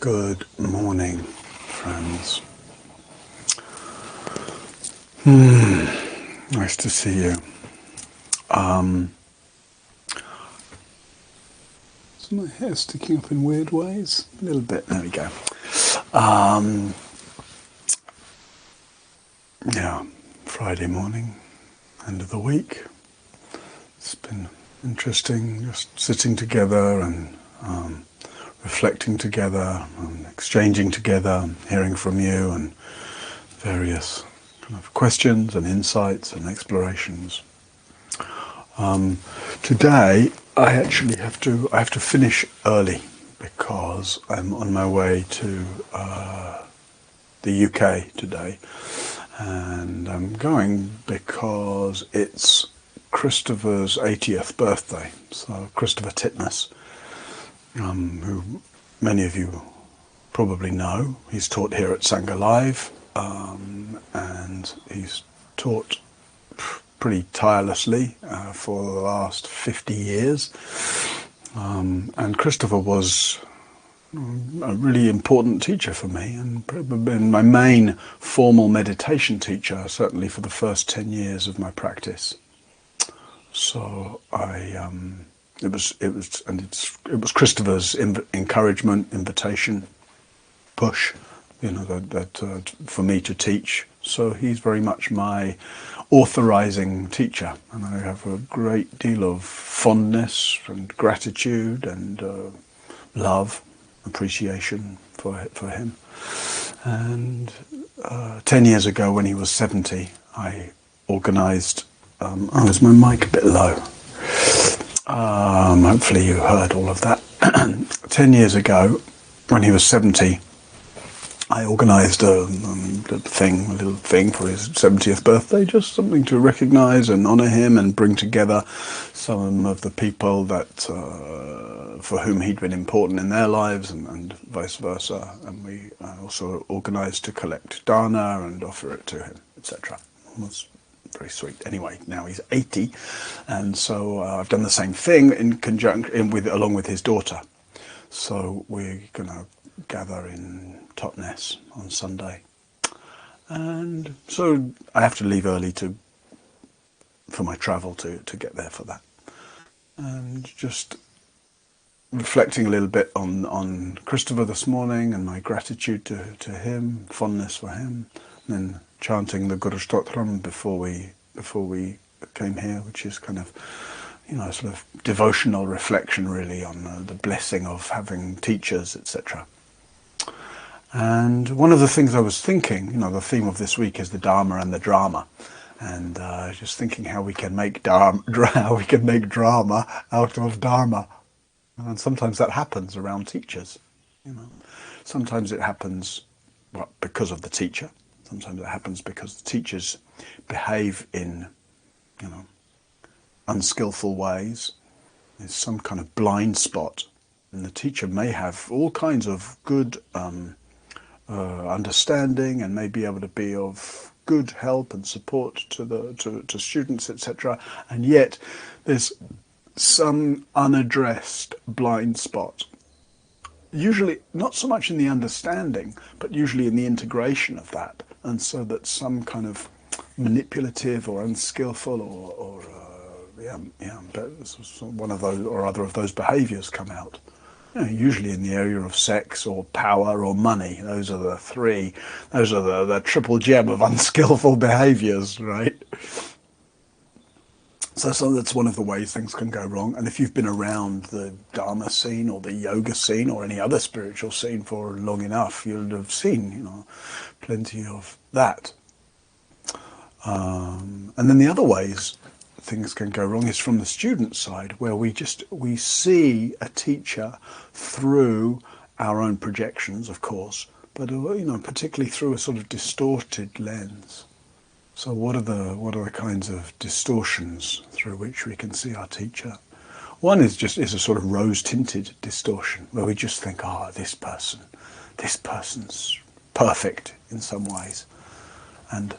Good morning, friends. Nice to see you. Is my hair sticking up in weird ways? A little bit. There we go. Yeah, Friday morning, end of the week. It's been interesting just sitting together and reflecting together and exchanging together, hearing from you and various kind of questions and insights and explorations. Today I actually have to finish early because I'm on my way to the UK today, and I'm going because it's Christopher's 80th birthday. So Christopher Titmuss, who many of you probably know, he's taught here at Sangha Live, and he's taught pretty tirelessly for the last 50 years. And Christopher was a really important teacher for me, and probably my main formal meditation teacher, certainly for the first 10 years of my practice. So it was Christopher's encouragement, invitation, push, that for me to teach. So he's very much my authorizing teacher, and I have a great deal of fondness and gratitude and love, appreciation for him. And 10 years ago, when he was 70, I organised. Is my mic a bit low? Hopefully you heard all of that. 10 years ago, when he was 70, I organised a little thing for his 70th birthday, just something to recognise and honour him and bring together some of the people that for whom he'd been important in their lives, and vice versa. And we also organised to collect Dharma and offer it to him, etc. It was very sweet. Anyway, now he's 80, and so I've done the same thing in conjunction along with his daughter. So we're going to gather in Totnes on Sunday, and so I have to leave early for my travel to get there for that, and just reflecting a little bit on Christopher this morning and my gratitude to him, fondness for him, and then chanting the Guru Stotram before we came here, which is kind of sort of devotional reflection really on the blessing of having teachers, etc. And one of the things I was thinking, the theme of this week is the Dharma and the drama, and just thinking how we can make drama out of Dharma, and sometimes that happens around teachers. Sometimes it happens because of the teacher. Sometimes it happens because the teachers behave in, unskillful ways. There's some kind of blind spot, and the teacher may have all kinds of good understanding and may be able to be of good help and support to students, etc. And yet there's some unaddressed blind spot. Usually not so much in the understanding, but usually in the integration of that, and so that some kind of manipulative or unskillful or one of those or other of those behaviours come out. Usually in the area of sex or power or money. Those are the three. Those are the triple gem of unskillful behaviours, right? So that's one of the ways things can go wrong. And if you've been around the Dharma scene or the yoga scene or any other spiritual scene for long enough, you'll have seen, plenty of that. And then the other ways things can go wrong is from the student side, where we see a teacher through our own projections, of course, but particularly through a sort of distorted lens. So what are the kinds of distortions through which we can see our teacher? One is a sort of rose-tinted distortion, where we just think, this person's perfect in some ways. And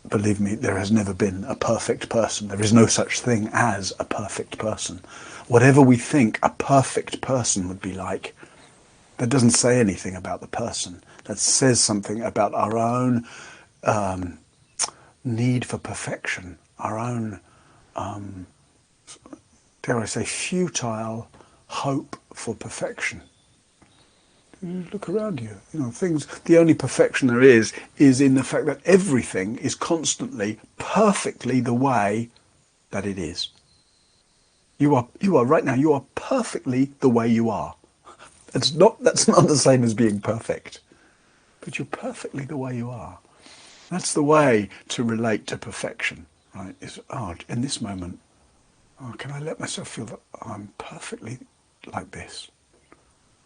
believe me, there has never been a perfect person. There is no such thing as a perfect person. Whatever we think a perfect person would be like, That doesn't say anything about the person. That says something about our own need for perfection, our own, dare I say, futile hope for perfection. You look around you, things, the only perfection there is in the fact that everything is constantly, perfectly the way that it is. You are right now, you are perfectly the way you are. That's not the same as being perfect, but you're perfectly the way you are. That's the way to relate to perfection, right? In this moment, can I let myself feel that I'm perfectly like this?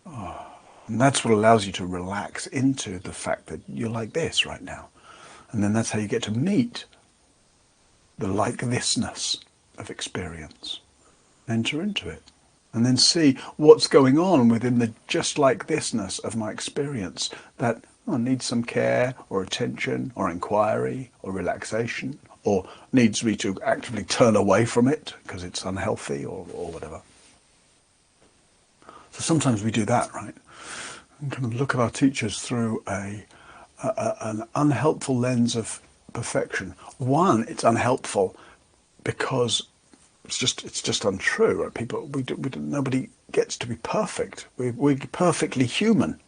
And that's what allows you to relax into the fact that you're like this right now. And then that's how you get to meet the like thisness of experience. Enter into it. And then see what's going on within the just like thisness of my experience that needs some care or attention or inquiry or relaxation, or needs me to actively turn away from it because it's unhealthy or whatever. So sometimes we do that, right? And kind of look at our teachers through an unhelpful lens of perfection. One, it's unhelpful because it's just untrue. Right? Nobody gets to be perfect. We're perfectly human,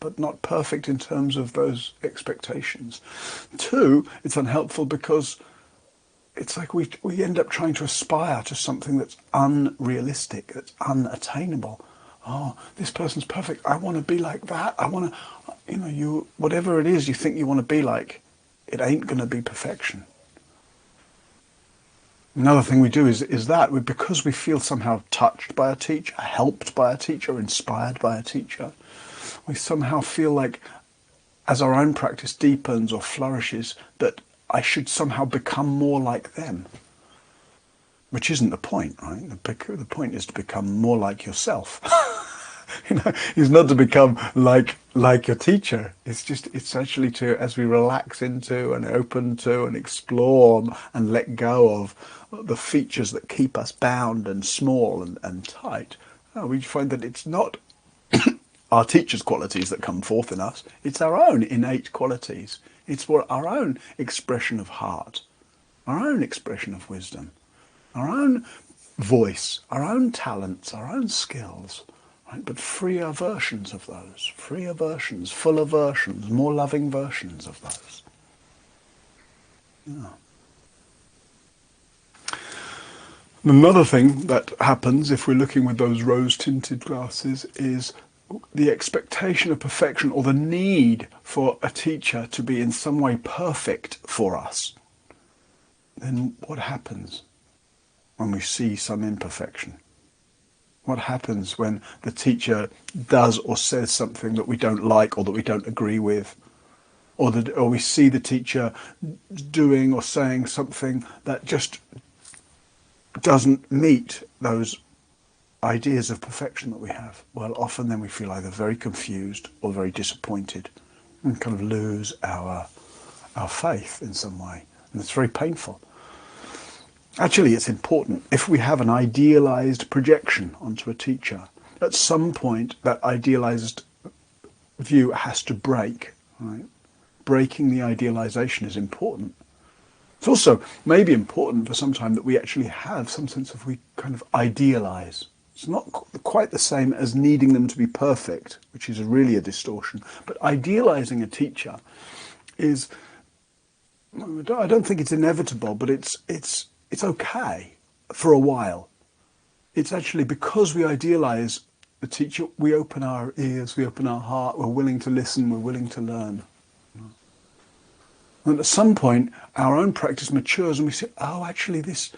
but not perfect in terms of those expectations. Two, it's unhelpful because it's like we end up trying to aspire to something that's unrealistic, that's unattainable. Oh, this person's perfect. I want to be like that. I want to, whatever it is you think you want to be like, it ain't going to be perfection. Another thing we do is that because we feel somehow touched by a teacher, helped by a teacher, inspired by a teacher, we somehow feel like as our own practice deepens or flourishes, that I should somehow become more like them. Which isn't the point, right? The point is to become more like yourself. It's not to become like your teacher. It's actually to, as we relax into and open to and explore and let go of the features that keep us bound and small and tight, we find that it's not our teacher's qualities that come forth in us. It's our own innate qualities. It's our own expression of heart, our own expression of wisdom, our own voice, our own talents, our own skills, right? But freer versions of those, freer versions, fuller versions, more loving versions of those. Yeah. Another thing that happens if we're looking with those rose-tinted glasses is the expectation of perfection, or the need for a teacher to be in some way perfect for us. Then what happens when we see some imperfection? What happens when the teacher does or says something that we don't like or that we don't agree with? Or we see the teacher doing or saying something that just doesn't meet those ideas of perfection that we have? Well, often then we feel either very confused or very disappointed and kind of lose our faith in some way. And it's very painful. Actually, it's important. If we have an idealized projection onto a teacher, at some point that idealized view has to break, right? Breaking the idealization is important. It's also maybe important for some time that we actually have some sense of, we kind of idealize. It's not quite the same as needing them to be perfect, which is really a distortion. But idealizing a teacher is, I don't think it's inevitable, but it's okay for a while. It's actually because we idealize the teacher, we open our ears, we open our heart, we're willing to listen, we're willing to learn. And at some point, our own practice matures and we say, oh, actually this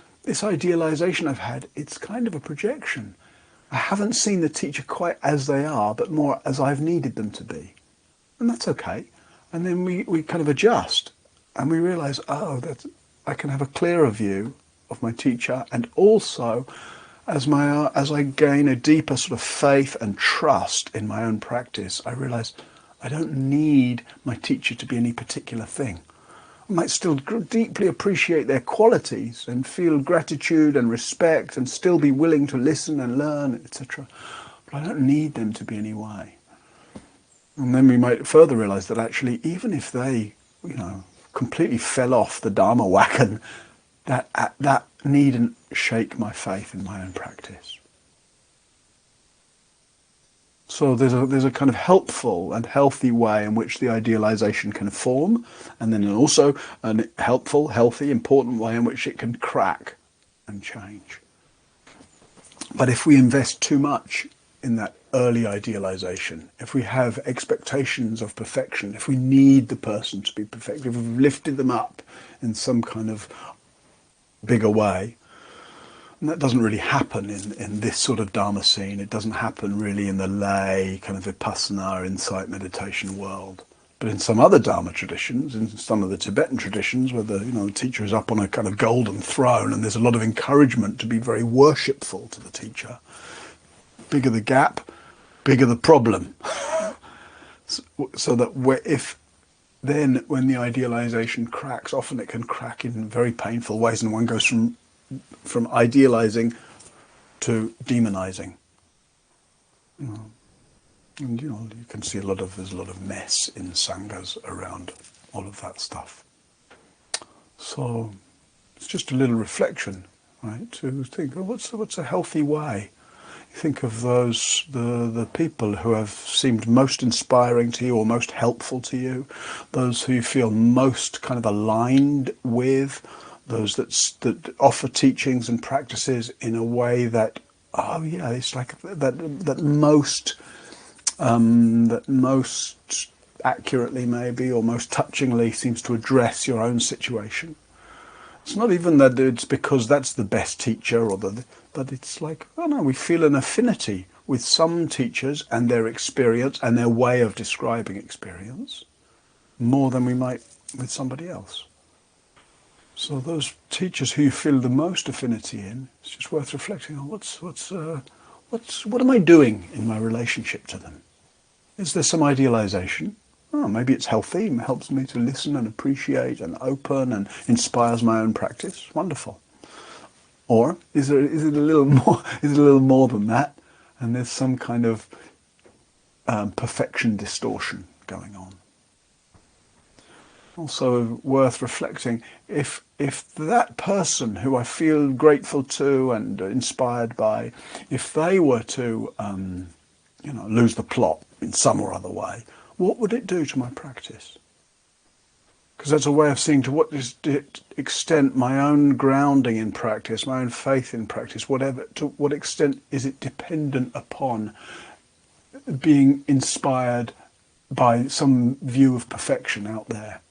idealization I've had, it's kind of a projection. I haven't seen the teacher quite as they are, but more as I've needed them to be. And that's okay. And then we kind of adjust and we realize, I can have a clearer view of my teacher, and also as I gain a deeper sort of faith and trust in my own practice, I realize I don't need my teacher to be any particular thing. I might still deeply appreciate their qualities and feel gratitude and respect and still be willing to listen and learn, etc. But I don't need them to be any way. And then we might further realize that actually, even if they, completely fell off the Dharma wagon, that needn't shake my faith in my own practice. So there's a kind of helpful and healthy way in which the idealization can form, and then also a helpful, healthy, important way in which it can crack and change. But if we invest too much in that early idealization, if we have expectations of perfection, if we need the person to be perfect, if we've lifted them up in some kind of bigger way, and that doesn't really happen in this sort of Dharma scene. It doesn't happen really in the lay, kind of Vipassana, insight meditation world. But in some other Dharma traditions, in some of the Tibetan traditions, where the teacher is up on a kind of golden throne and there's a lot of encouragement to be very worshipful to the teacher, bigger the gap, bigger the problem. So that when the idealization cracks, often it can crack in very painful ways, and one goes from idealizing to demonizing. And you can see there's a lot of mess in sanghas around all of that stuff. So it's just a little reflection, right? To think, what's a healthy way? Think of the people who have seemed most inspiring to you or most helpful to you, those who you feel most kind of aligned with, those that offer teachings and practices in a way that, it's like that most accurately maybe, or most touchingly seems to address your own situation. It's not even that it's because that's the best teacher, but it's like, we feel an affinity with some teachers and their experience and their way of describing experience more than we might with somebody else. So those teachers who you feel the most affinity in, it's just worth reflecting on what am I doing in my relationship to them? Is there some idealization? Maybe it's healthy, it helps me to listen and appreciate and open and inspires my own practice. Wonderful. Or is it a little more than that, and there's some kind of perfection distortion going on? Also worth reflecting, if that person who I feel grateful to and inspired by, if they were to lose the plot in some or other way, what would it do to my practice? Because that's a way of seeing to what extent my own grounding in practice, my own faith in practice, to what extent is it dependent upon being inspired by some view of perfection out there?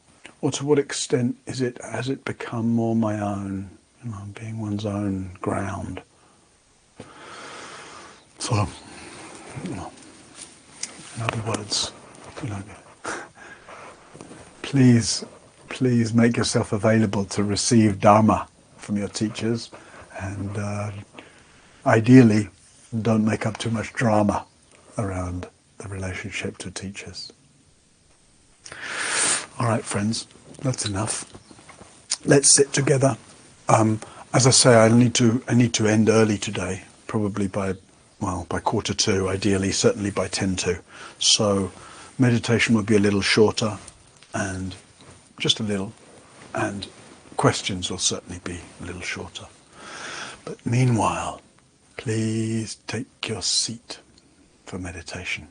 Or to what extent has it become more my own, being one's own ground? So, in other words, please make yourself available to receive Dharma from your teachers, and ideally, don't make up too much drama around the relationship to teachers. All right, friends, that's enough. Let's sit together. As I say, I need to end early today, probably by 1:45, ideally, certainly by 10:10. So meditation will be a little shorter, and just a little, and questions will certainly be a little shorter. But meanwhile, please take your seat for meditation.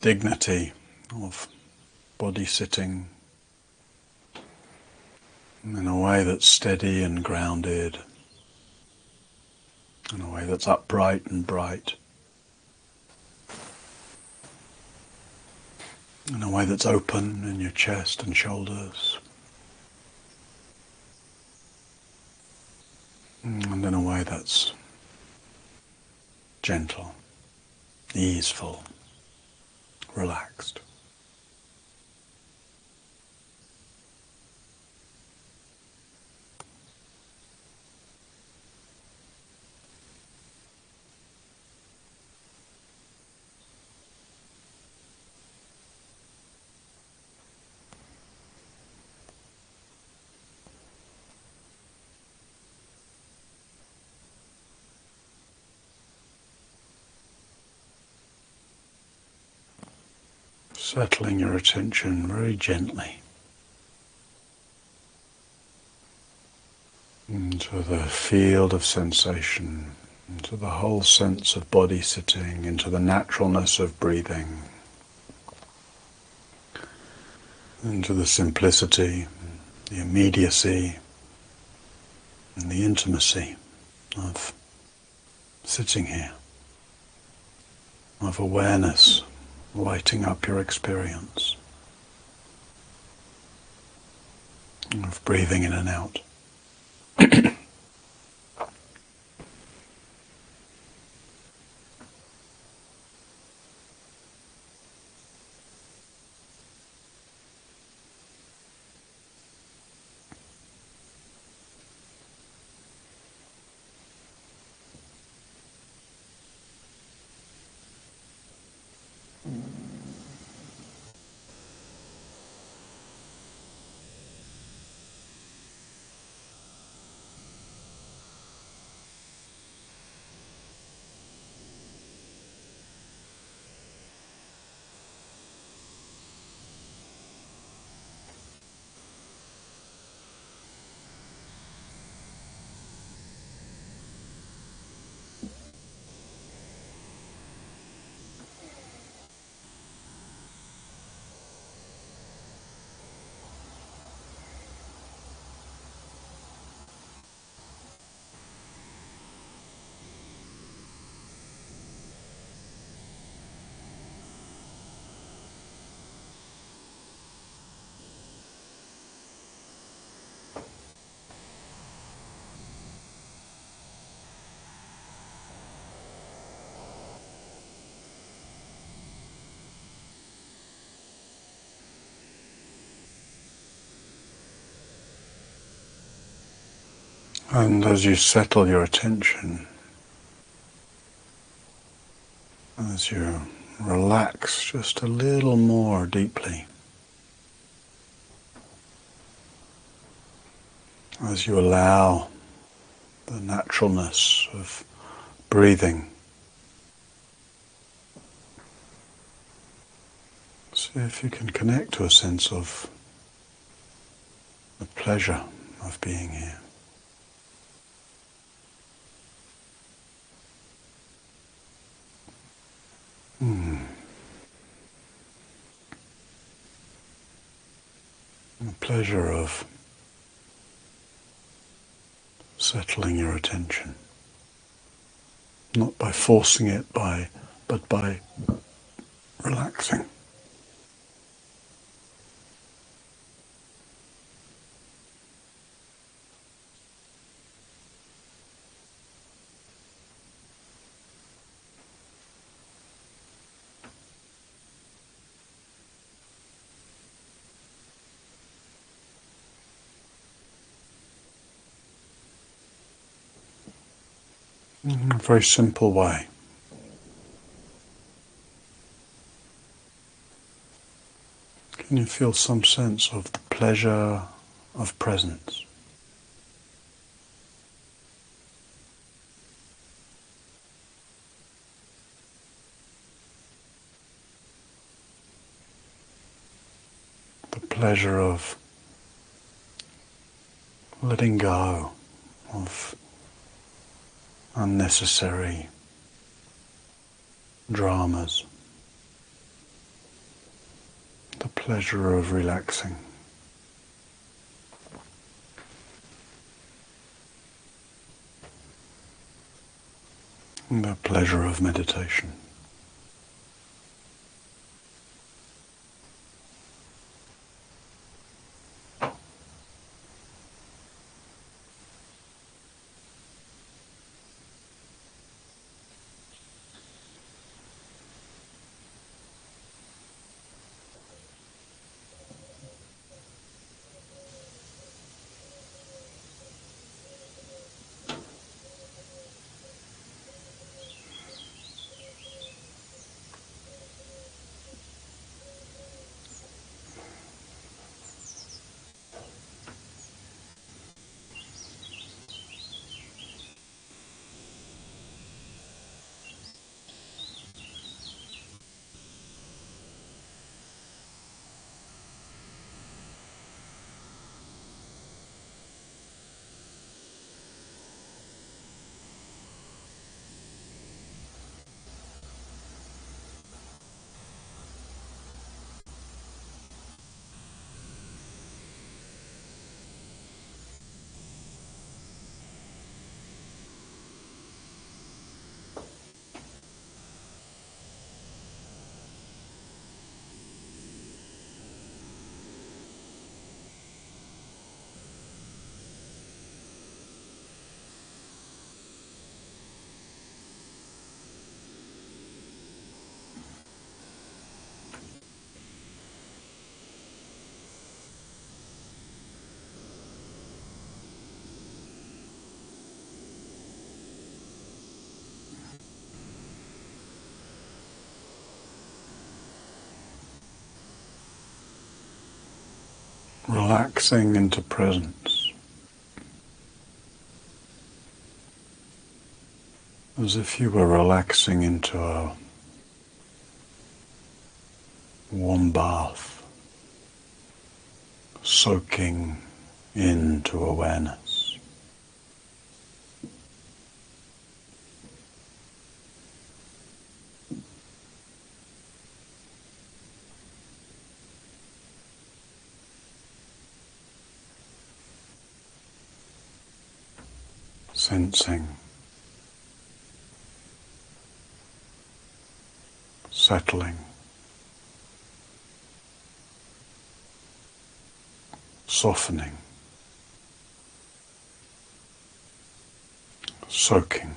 Dignity of body sitting in a way that's steady and grounded, in a way that's upright and bright, in a way that's open in your chest and shoulders, and in a way that's gentle, easeful, relaxed. Settling your attention very gently into the field of sensation, into the whole sense of body sitting, into the naturalness of breathing, into the simplicity, the immediacy, and the intimacy of sitting here, of awareness lighting up your experience, of breathing in and out. And as you settle your attention, as you relax just a little more deeply, as you allow the naturalness of breathing, see if you can connect to a sense of the pleasure of being here. The pleasure of settling your attention, not by forcing it, but by relaxing. In a very simple way. Can you feel some sense of the pleasure of presence? The pleasure of letting go of unnecessary dramas. The pleasure of relaxing. And the pleasure of meditation. relaxing into presence, as if you were relaxing into a warm bath, soaking into awareness. Sensing, settling, softening, soaking.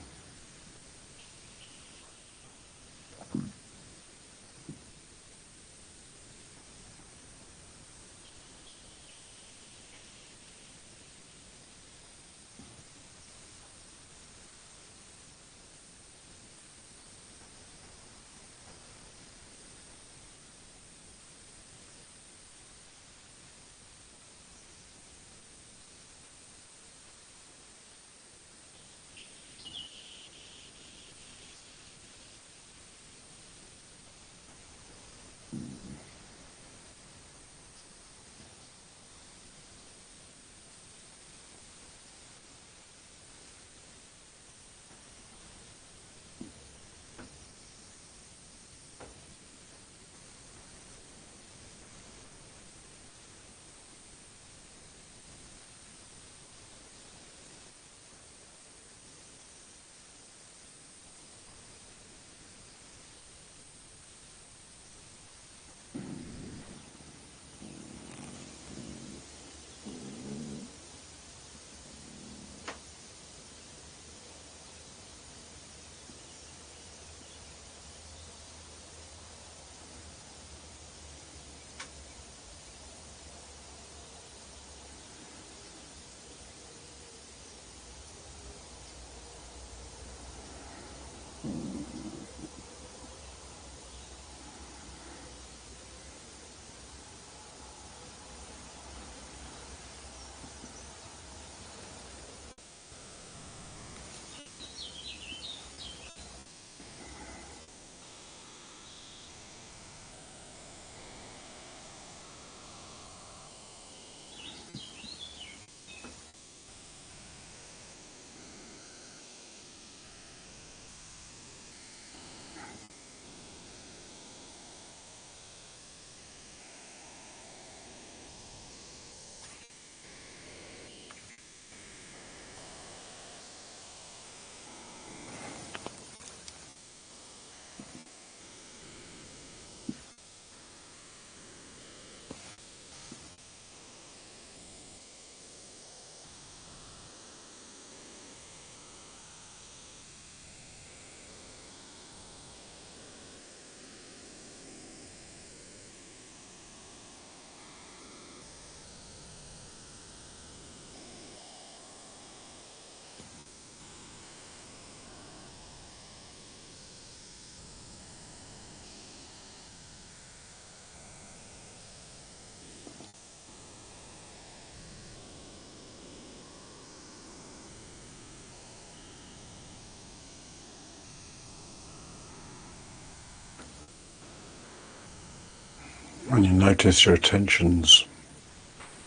When you notice your attention's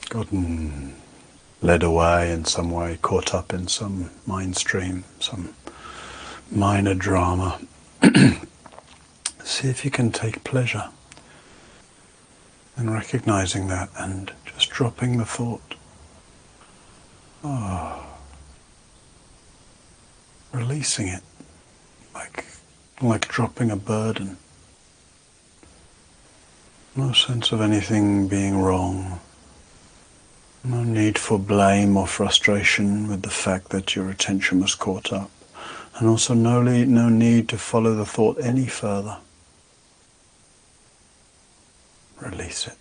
gotten led away in some way, caught up in some mind stream, some minor drama, see if you can take pleasure in recognizing that and just dropping the thought. Releasing it, like dropping a burden. No sense of anything being wrong. No need for blame or frustration with the fact that your attention was caught up. And also no need to follow the thought any further. Release it.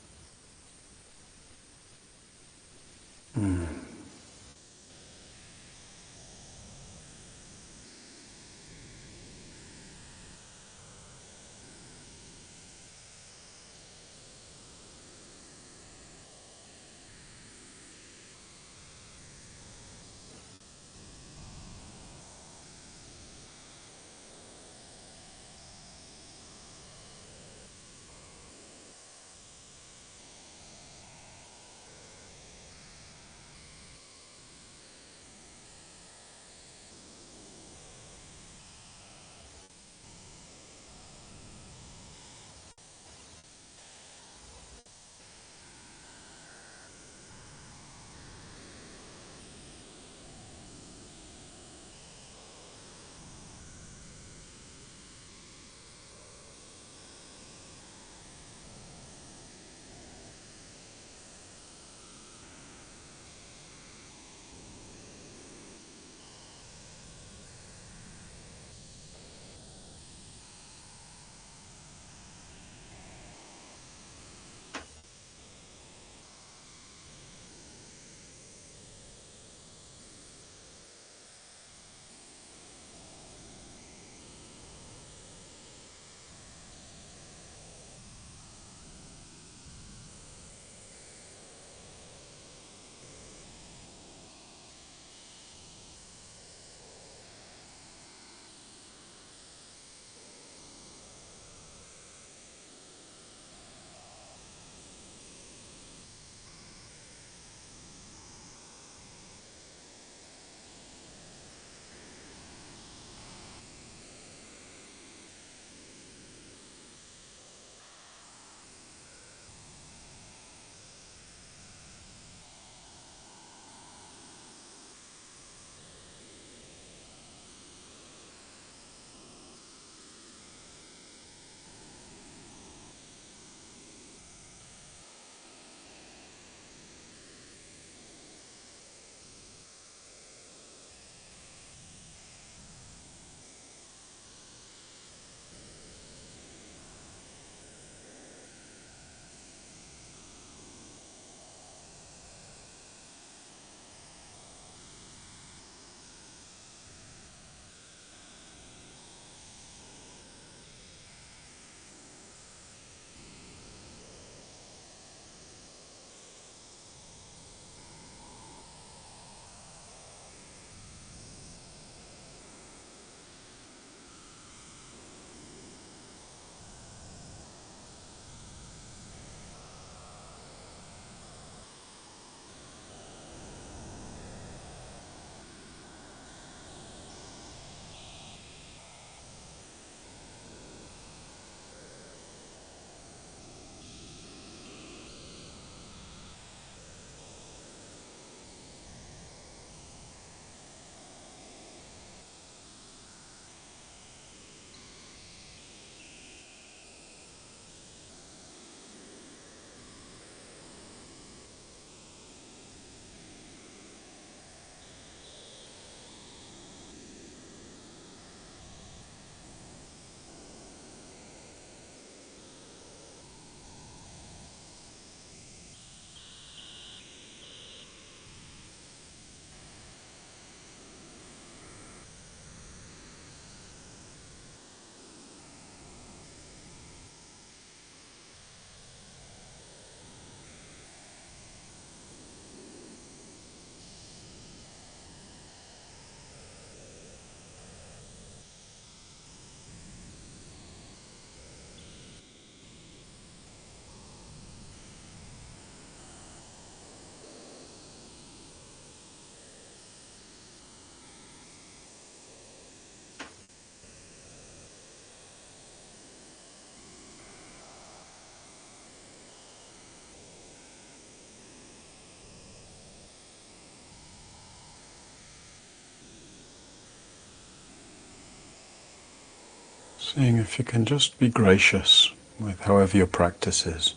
Seeing if you can just be gracious with however your practice is.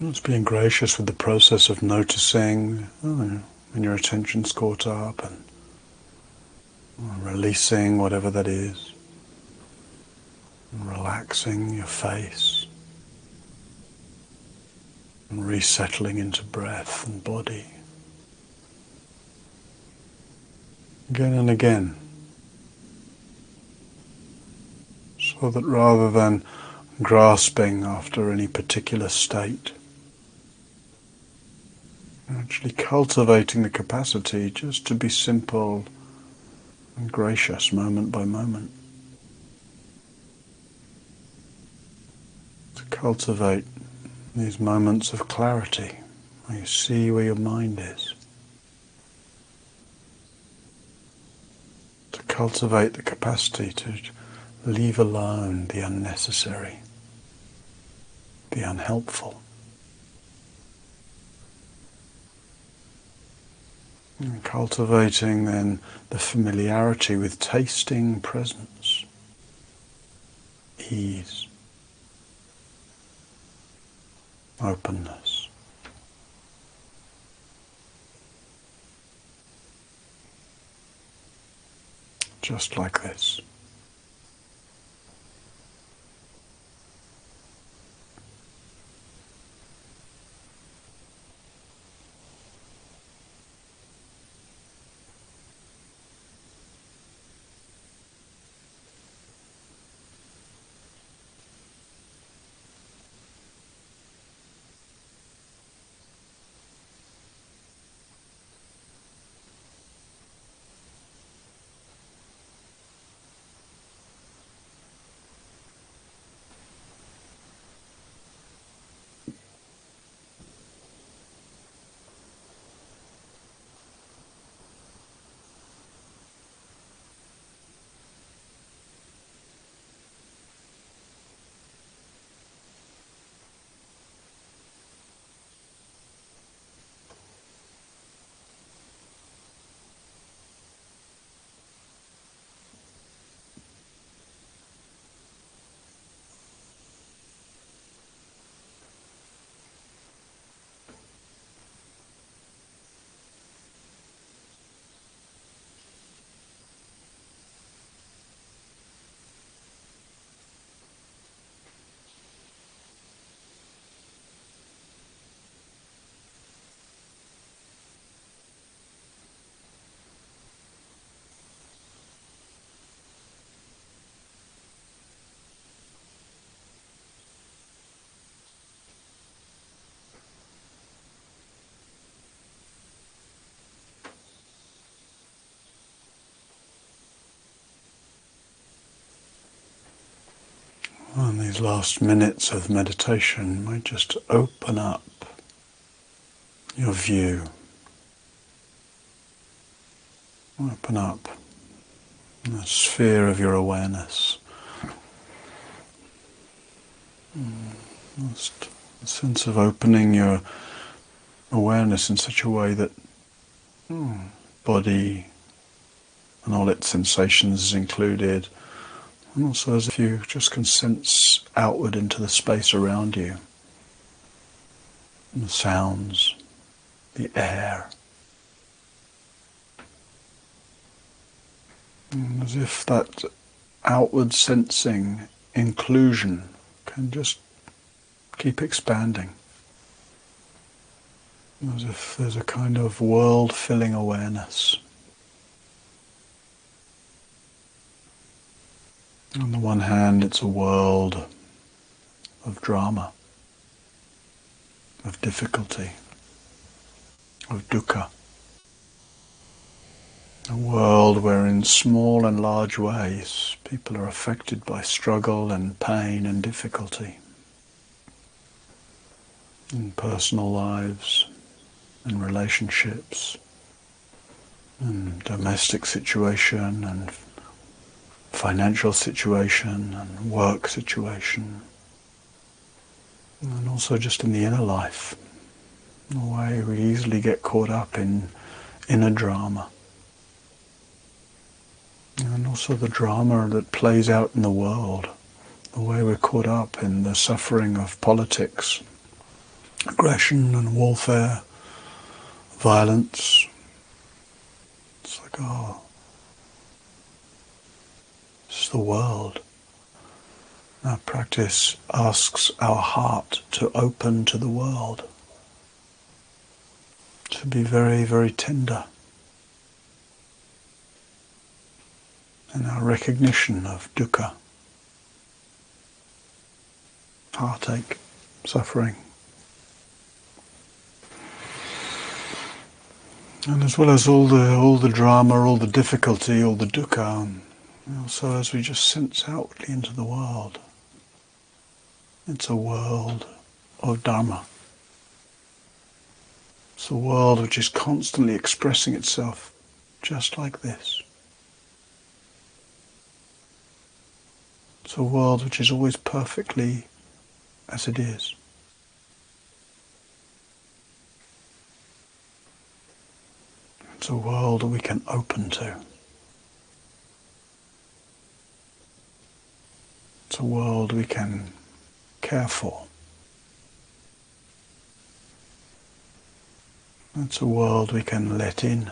Just being gracious with the process of noticing when your attention's caught up and releasing whatever that is, and relaxing your face and resettling into breath and body. Again and again, so that rather than grasping after any particular state, actually cultivating the capacity just to be simple and gracious moment by moment. To cultivate these moments of clarity where you see where your mind is. To cultivate the capacity to leave alone the unnecessary, the unhelpful. And cultivating then the familiarity with tasting presence, ease, openness. Just like this. And these last minutes of meditation might just open up your view. Open up the sphere of your awareness. Just a sense of opening your awareness in such a way that body and all its sensations is included. And also as if you just can sense outward into the space around you. The sounds, the air. And as if that outward sensing inclusion can just keep expanding. As if there's a kind of world-filling awareness. On the one hand, it's a world of drama, of difficulty, of dukkha. A world where in small and large ways people are affected by struggle and pain and difficulty in personal lives, in relationships, in domestic situation and financial situation and work situation, and also just in the inner life, in a way we easily get caught up in inner drama. And also the drama that plays out in the world, the way we're caught up in the suffering of politics, aggression and warfare, violence. It's like, oh, it's the world. Our practice asks our heart to open to the world, to be very, very tender in our recognition of dukkha, heartache, suffering. And as well as all the drama, all the difficulty, all the dukkha, also as we just sense outwardly into the world, it's a world of Dharma. It's a world which is constantly expressing itself just like this. It's a world which is always perfectly as it is. It's a world that we can open to. It's a world we can care for. It's a world we can let in.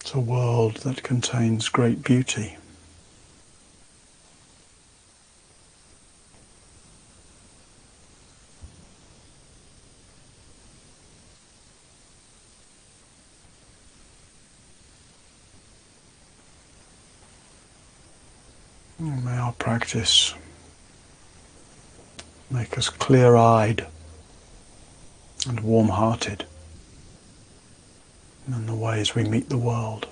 It's a world that contains great beauty. May our practice make us clear-eyed and warm-hearted in the ways we meet the world.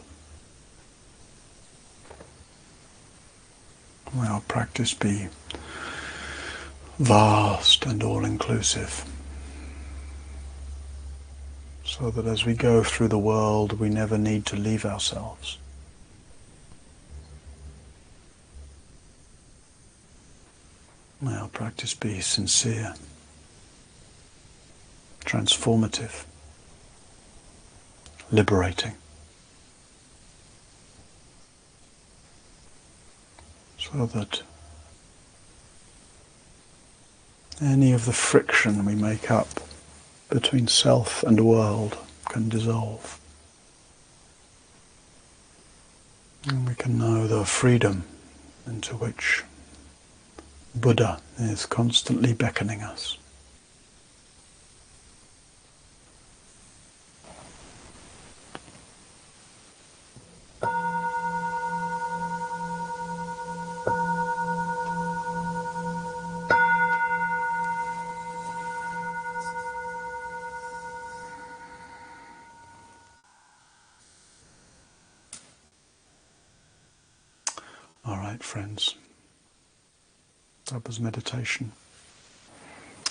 May our practice be vast and all-inclusive, so that as we go through the world we never need to leave ourselves. May our practice be sincere, transformative, liberating, so that any of the friction we make up between self and world can dissolve. And we can know the freedom into which Buddha is constantly beckoning us. All right, friends. That was meditation.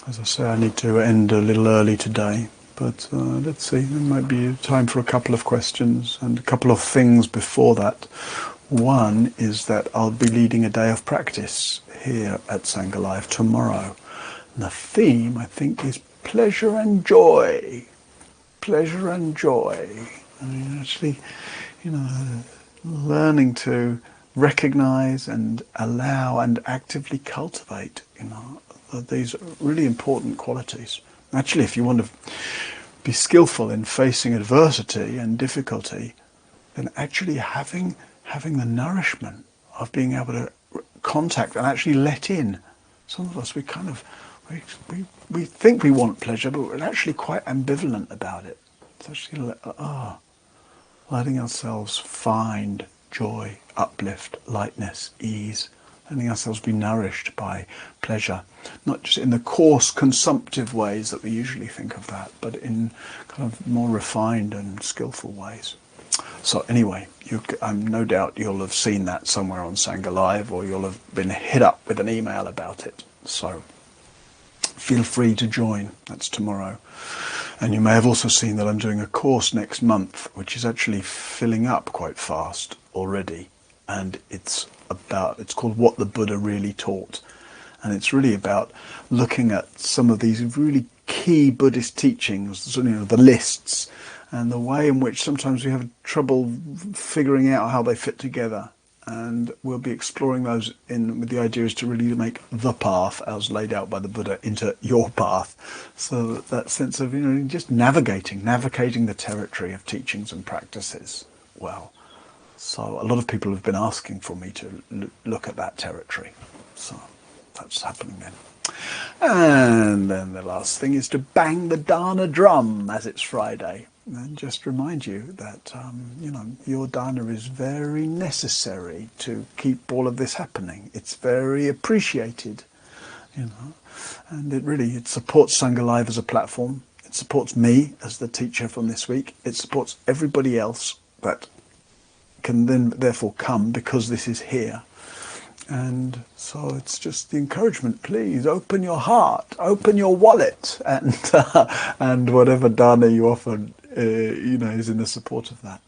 As I say, I need to end a little early today, but let's see, there might be time for a couple of questions and a couple of things before that. One is that I'll be leading a day of practice here at Sangha Life tomorrow. And the theme, I think, is pleasure and joy. Pleasure and joy. I mean, actually, learning to recognize and allow and actively cultivate, these really important qualities. Actually, if you want to be skillful in facing adversity and difficulty, then actually having the nourishment of being able to contact and actually let in. Some of us, we think we want pleasure, but we're actually quite ambivalent about it. It's actually letting ourselves find joy, uplift, lightness, ease, letting ourselves be nourished by pleasure, not just in the coarse, consumptive ways that we usually think of that, but in kind of more refined and skillful ways. So anyway, no doubt you'll have seen that somewhere on Sangha Live, or you'll have been hit up with an email about it. So feel free to join. That's tomorrow. And you may have also seen that I'm doing a course next month, which is actually filling up quite fast already. And it's called What the Buddha Really Taught. And it's really about looking at some of these really key Buddhist teachings, the lists, and the way in which sometimes we have trouble figuring out how they fit together. And we'll be exploring those with the idea is to really make the path as laid out by the Buddha into your path. So that sense of, just navigating the territory of teachings and practices well. So a lot of people have been asking for me to look at that territory. So that's happening then. And then the last thing is to bang the Dharma drum as it's Friday. And just remind you that, your Dharma is very necessary to keep all of this happening. It's very appreciated, and it supports Sangha Live as a platform. It supports me as the teacher from this week. It supports everybody else that can then therefore come because this is here. And so it's just the encouragement, please open your heart, open your wallet, and whatever dana you offer, is in the support of that.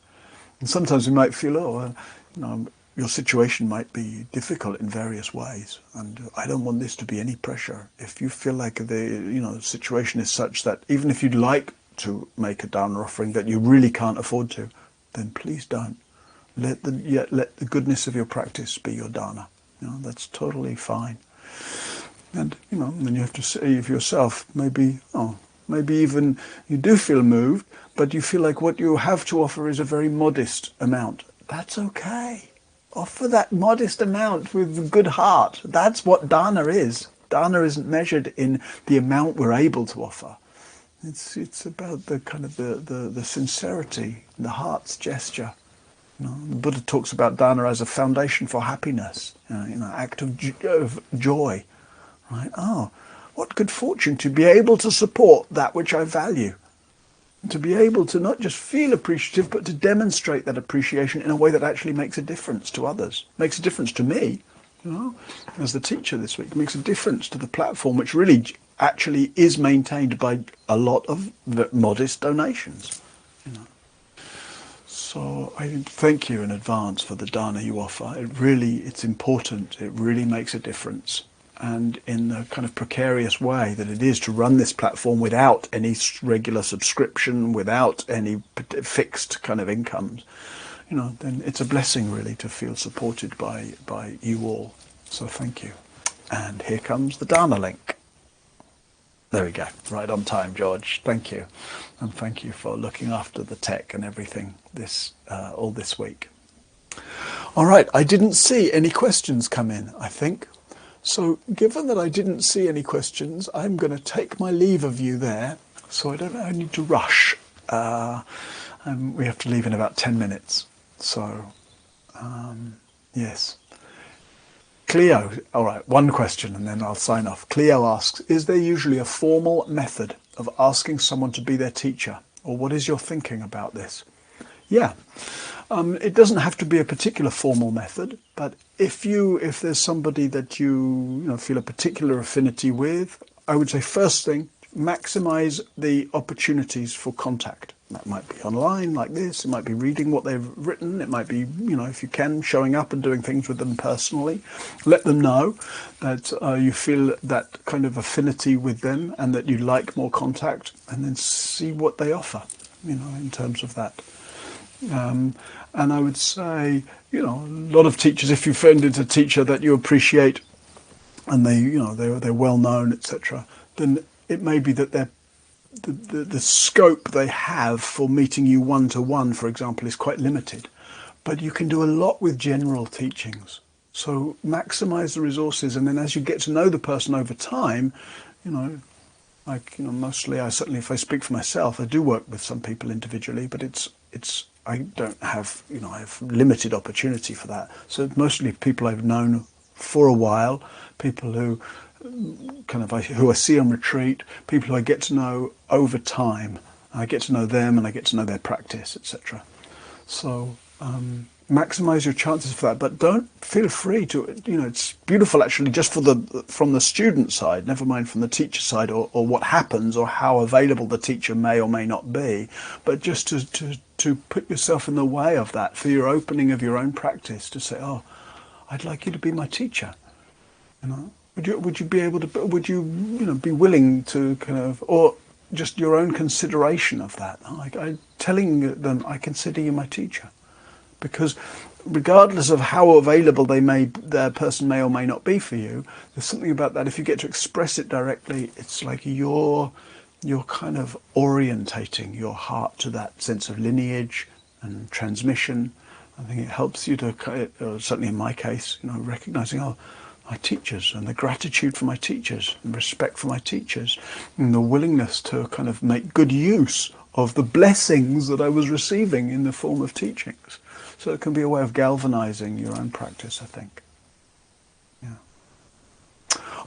And sometimes we might feel, your situation might be difficult in various ways, and I don't want this to be any pressure. If you feel like the situation is such that even if you'd like to make a dana offering that you really can't afford to, then please don't. Let the goodness of your practice be your dana. That's totally fine. And then you have to say of yourself, maybe even you do feel moved, but you feel like what you have to offer is a very modest amount. That's okay. Offer that modest amount with a good heart. That's what dana is. Dana isn't measured in the amount we're able to offer. It's about the kind of the sincerity, the heart's gesture. The Buddha talks about dana as a foundation for happiness, act of joy. Right? Oh, what good fortune to be able to support that which I value. To be able to not just feel appreciative, but to demonstrate that appreciation in a way that actually makes a difference to others. Makes a difference to me, as the teacher this week. It makes a difference to the platform, which really actually is maintained by a lot of modest donations. So I thank you in advance for the dana you offer. It's important. It really makes a difference. And in the kind of precarious way that it is to run this platform without any regular subscription, without any fixed kind of incomes, then it's a blessing really to feel supported by you all. So thank you. And here comes the dana link. There we go. Right on time, George. Thank you. And thank you for looking after the tech and everything all this week. All right. I didn't see any questions come in, I think. So given that I didn't see any questions, I'm going to take my leave of you there. So I need to rush. We have to leave in about 10 minutes. So, yes. Cleo, all right, one question and then I'll sign off. Cleo asks, is there usually a formal method of asking someone to be their teacher? Or what is your thinking about this? Yeah, it doesn't have to be a particular formal method, but if there's somebody that you feel a particular affinity with, I would say first thing, maximize the opportunities for contact. That might be online like this, it might be reading what they've written, it might be, if you can, showing up and doing things with them personally. Let them know that you feel that kind of affinity with them and that you like more contact, and then see what they offer, in terms of that. And I would say, a lot of teachers, if you find it's a teacher that you appreciate and they're well known, etc., then it may be that the scope they have for meeting you one-to-one, for example, is quite limited. But you can do a lot with general teachings. So maximize the resources, and then as you get to know the person over time, mostly certainly if I speak for myself, I do work with some people individually, but I don't have, I have limited opportunity for that. So mostly people I've known for a while, people who I see on retreat, people who I get to know over time. I get to know them and I get to know their practice, etc. So maximize your chances for that, but don't feel free to, it's beautiful actually just from the student side, never mind from the teacher side or what happens or how available the teacher may or may not be, but just to put yourself in the way of that for your opening of your own practice, to say, oh, I'd like you to be my teacher, Would you be able to? Would you, be willing to or just your own consideration of that. I'm telling them, I consider you my teacher. Because regardless of how available their person may or may not be for you, there's something about that. If you get to express it directly, it's like you're kind of orientating your heart to that sense of lineage and transmission. I think it helps you to, certainly in my case, recognizing, my teachers, and the gratitude for my teachers, and respect for my teachers, and the willingness to kind of make good use of the blessings that I was receiving in the form of teachings. So it can be a way of galvanizing your own practice, I think. Yeah.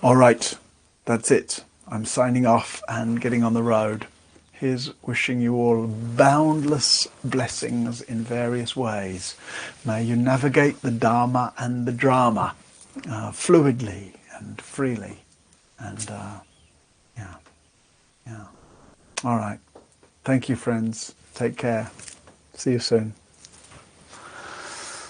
All right, that's it. I'm signing off and getting on the road. Here's wishing you all boundless blessings in various ways. May you navigate the Dharma and the drama fluidly and freely. And yeah. All right. Thank you, friends. Take care. See you soon.